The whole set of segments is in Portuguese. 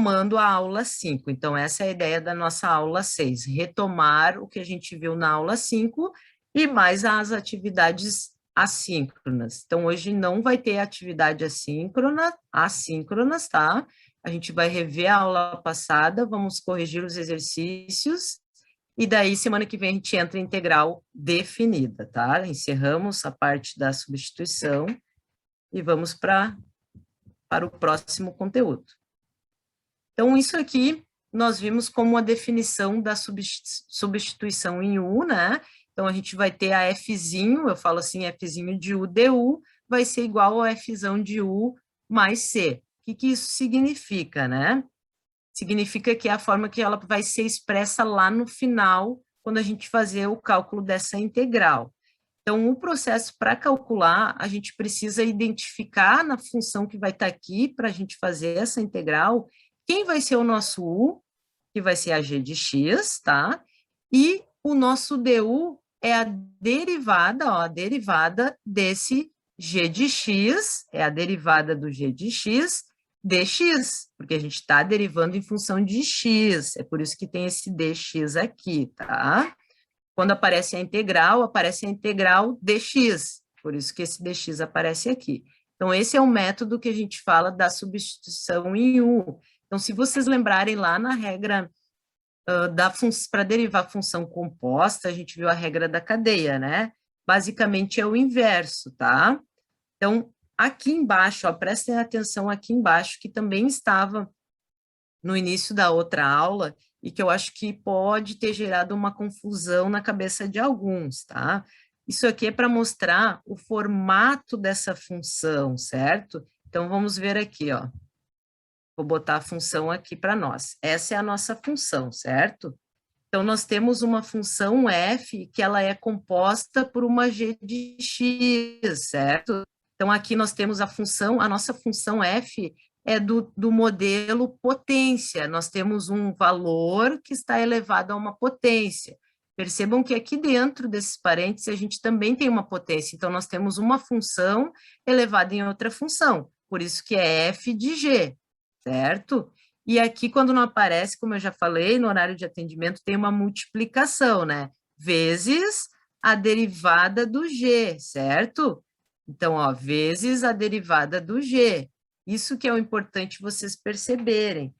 retomando a aula 5. Então, essa é a ideia da nossa aula 6, retomar o que a gente viu na aula 5 e mais as atividades assíncronas. Então, hoje não vai ter atividade assíncronas, tá? A gente vai rever a aula passada, vamos corrigir os exercícios, e daí, semana que vem, a gente entra em integral definida, tá? Encerramos a parte da substituição e vamos para o próximo conteúdo. Então, isso aqui nós vimos como a definição da substituição em U, né? Então, a gente vai ter a Fzinho, eu falo assim, Fzinho de U du, vai ser igual a Fzão de U mais C. O que isso significa, né? Significa que é a forma que ela vai ser expressa lá no final, quando a gente fazer o cálculo dessa integral. Então, o processo para calcular, a gente precisa identificar na função que vai estar aqui para a gente fazer essa integral, quem vai ser o nosso U, que vai ser a g de x, tá? E o nosso du é a derivada, ó, a derivada desse g de x, é a derivada do g de x, dx, porque a gente está derivando em função de x, é por isso que tem esse dx aqui, tá? Quando aparece a integral dx, por isso que esse dx aparece aqui. Então, esse é o método que a gente fala da substituição em U. Então, se vocês lembrarem lá na regra para derivar função composta, a gente viu a regra da cadeia, né? Basicamente é o inverso, tá? Então, aqui embaixo, ó, prestem atenção aqui embaixo, que também estava no início da outra aula, e que eu acho que pode ter gerado uma confusão na cabeça de alguns, tá? Isso aqui é para mostrar o formato dessa função, certo? Então, vamos ver aqui, ó. Vou botar a função aqui para nós. Essa é a nossa função, certo? Então, nós temos uma função f que ela é composta por uma g de x, certo? Então, aqui nós temos a nossa função f é do modelo potência. Nós temos um valor que está elevado a uma potência. Percebam que aqui dentro desses parênteses a gente também tem uma potência. Então, nós temos uma função elevada em outra função. Por isso que é f de g, certo? E aqui, quando não aparece, como eu já falei, no horário de atendimento tem uma multiplicação, né? Vezes a derivada do g, certo? Então, ó, vezes a derivada do g. Isso que é o importante vocês perceberem.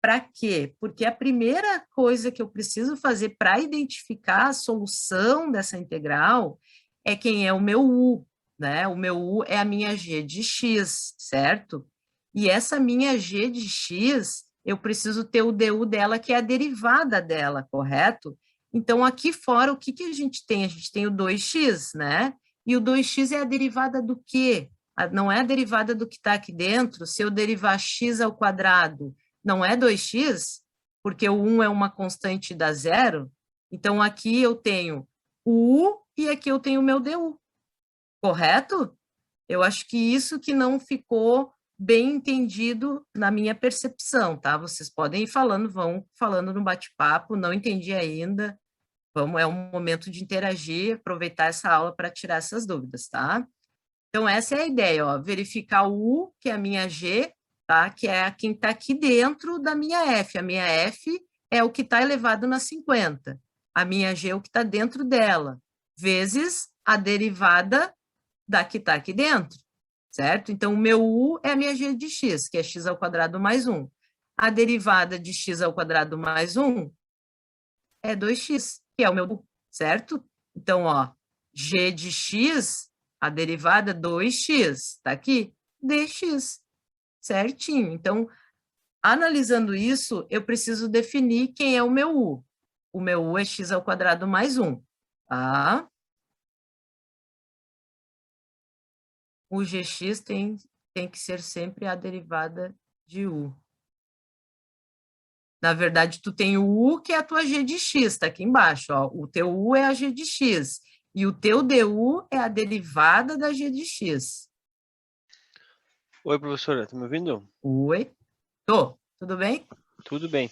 Para quê? Porque a primeira coisa que eu preciso fazer para identificar a solução dessa integral é quem é o meu u, né? O meu u é a minha g de x, certo? E essa minha g de x, eu preciso ter o du dela, que é a derivada dela, correto? Então, aqui fora, o que a gente tem? A gente tem o 2x, né? E o 2x é a derivada do quê? Não é a derivada do que está aqui dentro. Se eu derivar x ao quadrado, não é 2x, porque o 1 é uma constante da zero. Então, aqui eu tenho o u e aqui eu tenho o meu du, correto? Eu acho que isso que não ficou bem entendido na minha percepção, tá? Vocês podem ir falando, vão falando no bate-papo, não entendi ainda. Vamos, é um momento de interagir, aproveitar essa aula para tirar essas dúvidas, tá? Então, essa é a ideia, ó, verificar o U, que é a minha G, tá? Que é quem está aqui dentro da minha F. A minha F é o que está elevado na 50. A minha G é o que está dentro dela, vezes a derivada da que está aqui dentro, certo? Então, o meu U é a minha G de x, que é x ao quadrado mais 1. A derivada de x ao quadrado mais 1 é 2x, que é o meu U, certo? Então, ó, G de x, a derivada 2x, tá aqui, dx, certinho. Então, analisando isso, eu preciso definir quem é o meu U. O meu U é x ao quadrado mais 1, tá? O gx tem que ser sempre a derivada de U. Na verdade, tu tem o U, que é a tua G de x, tá aqui embaixo, ó. O teu U é a G de x. E o teu du é a derivada da G de x. Oi, professora, tá me ouvindo? Oi? Tô, tudo bem? Tudo bem.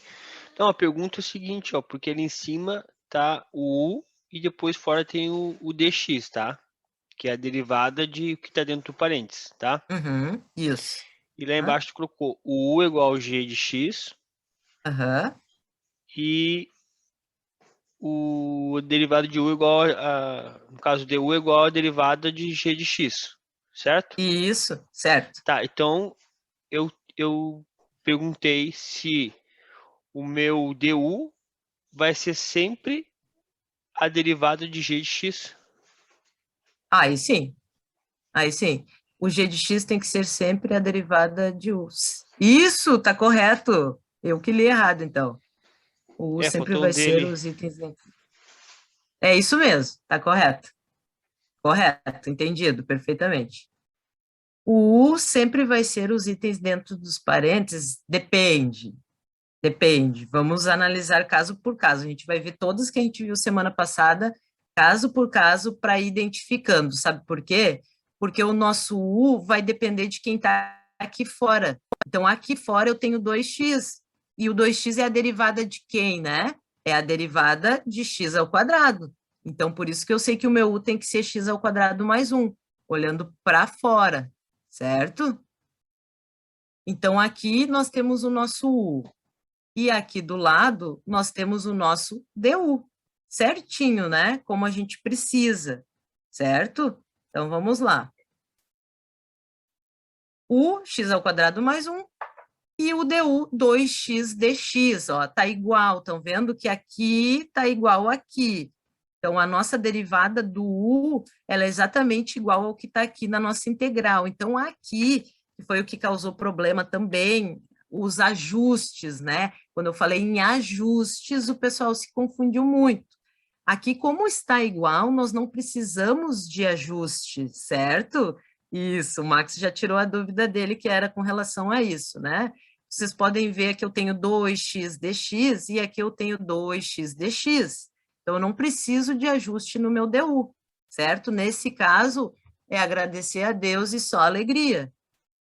Então, a pergunta é a seguinte, ó, porque ali em cima tá o U e depois fora tem o dx, tá? Que é a derivada de que tá dentro do parênteses, tá? Uhum, isso. E lá Tá? embaixo tu colocou o U igual ao G de X Aham. e o derivado de U igual no caso de U igual a derivada de G de X, certo? Isso, certo. Tá, então eu perguntei se o meu du vai ser sempre a derivada de G de X. Aí sim, aí sim. O g de x tem que ser sempre a derivada de u. Isso, tá correto. Eu que li errado, então. O u É, sempre faltou um vai D ser ali. os itens dentro. É isso mesmo, tá correto. Correto, entendido perfeitamente. O U sempre vai ser os itens dentro dos parênteses, depende, depende. Vamos analisar caso por caso. A gente vai ver todos que a gente viu semana passada, caso por caso, para ir identificando. Sabe por quê? Porque o nosso U vai depender de quem está aqui fora. Então, aqui fora eu tenho 2x, e o 2x é a derivada de quem, né? É a derivada de x ao quadrado. Então, por isso que eu sei que o meu U tem que ser x ao quadrado mais 1, olhando para fora, certo? Então, aqui nós temos o nosso U. E aqui do lado, nós temos o nosso DU, certinho, né? Como a gente precisa, certo? Então, vamos lá. O x ao quadrado mais 1 e o DU 2x dx, ó, tá igual. Estão vendo que aqui tá igual aqui. Então, a nossa derivada do U, ela é exatamente igual ao que está aqui na nossa integral. Então, aqui, que foi o que causou problema também, os ajustes, né? Quando eu falei em ajustes, o pessoal se confundiu muito. Aqui, como está igual, nós não precisamos de ajuste, certo? Isso, o Max já tirou a dúvida dele, que era com relação a isso, né? Vocês podem ver que eu tenho 2x dx e aqui eu tenho 2x dx. Então, eu não preciso de ajuste no meu DU, certo? Nesse caso, é agradecer a Deus e só alegria.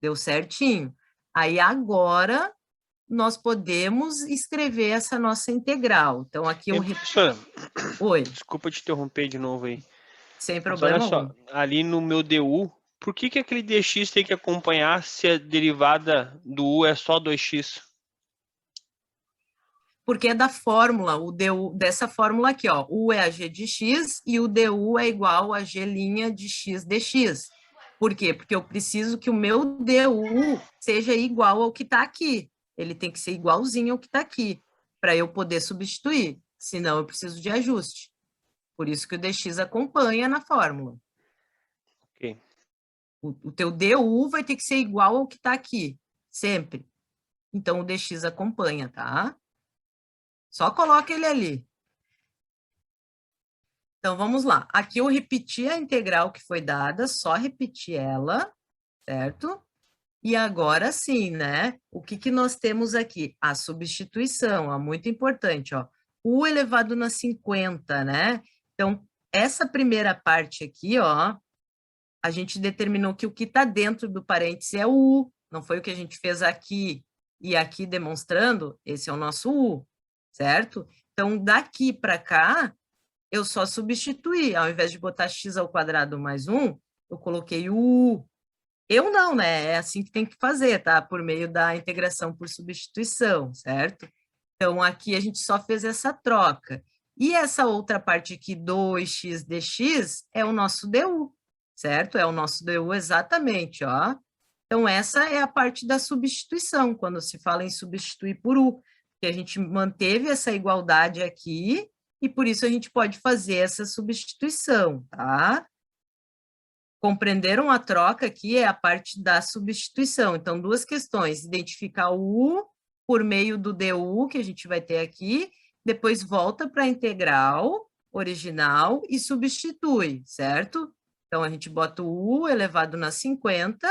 Deu certinho. Aí, agora, nós podemos escrever essa nossa integral. Então, aqui eu... Professora, Oi, desculpa te interromper de novo aí. sem Mas olha problema só, algum. ali no meu du, por que aquele dx tem que acompanhar se a derivada do u é só 2x? Porque é da fórmula, o DU, dessa fórmula aqui, ó. U é a g de x e o DU é igual a g' de x dx. Por quê? Porque eu preciso que o meu DU seja igual ao que está aqui. Ele tem que ser igualzinho ao que está aqui, para eu poder substituir. Senão, eu preciso de ajuste. Por isso que o dx acompanha na fórmula. Ok. O teu DU vai ter que ser igual ao que está aqui, sempre. Então, o dx acompanha, tá? Só coloca ele ali. Então, vamos lá. Aqui eu repeti a integral que foi dada, só repeti ela, certo? E agora sim, né? O que que nós temos aqui? A substituição, ó, muito importante, ó. U elevado na 50, né? Então, essa primeira parte aqui, ó, a gente determinou que o que está dentro do parêntese é o U, não foi o que a gente fez aqui e aqui demonstrando, esse é o nosso U, certo? Então, daqui para cá, eu só substituí, ao invés de botar x ao quadrado mais 1, eu coloquei o u. Eu não, né? É assim que tem que fazer, tá? Por meio da integração por substituição, certo? Então, aqui a gente só fez essa troca. E essa outra parte aqui, 2x dx, é o nosso du, certo? É o nosso du exatamente, ó. Então, essa é a parte da substituição, quando se fala em substituir por u, que a gente manteve essa igualdade aqui, e por isso a gente pode fazer essa substituição, tá? Compreenderam a troca aqui? É a parte da substituição. Então, duas questões: identificar o U por meio do DU, que a gente vai ter aqui, depois volta para a integral original e substitui, certo? Então, a gente bota o U elevado na 50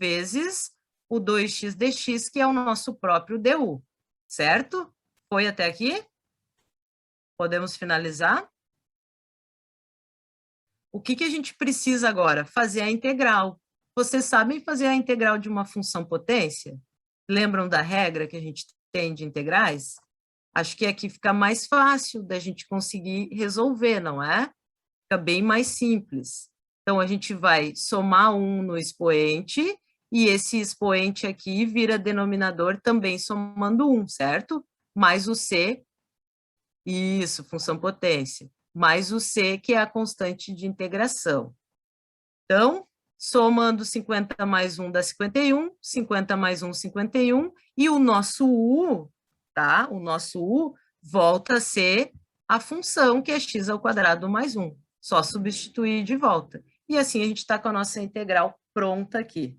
vezes o 2x dx, que é o nosso próprio DU, certo? Foi até aqui? Podemos finalizar? O que que a gente precisa agora? Fazer a integral. Vocês sabem fazer a integral de uma função potência? Lembram da regra que a gente tem de integrais? Acho que aqui fica mais fácil da gente conseguir resolver, não é? Fica bem mais simples. Então, a gente vai somar 1 no expoente e esse expoente aqui vira denominador também somando 1, certo? Mais o C, isso, função potência, mais o C, que é a constante de integração. Então, somando 50 mais 1 dá 51, 50 mais 1, 51, e o nosso U, tá? O nosso U volta a ser a função que é x ao quadrado mais 1. Só substituir de volta. E assim a gente está com a nossa integral pronta aqui.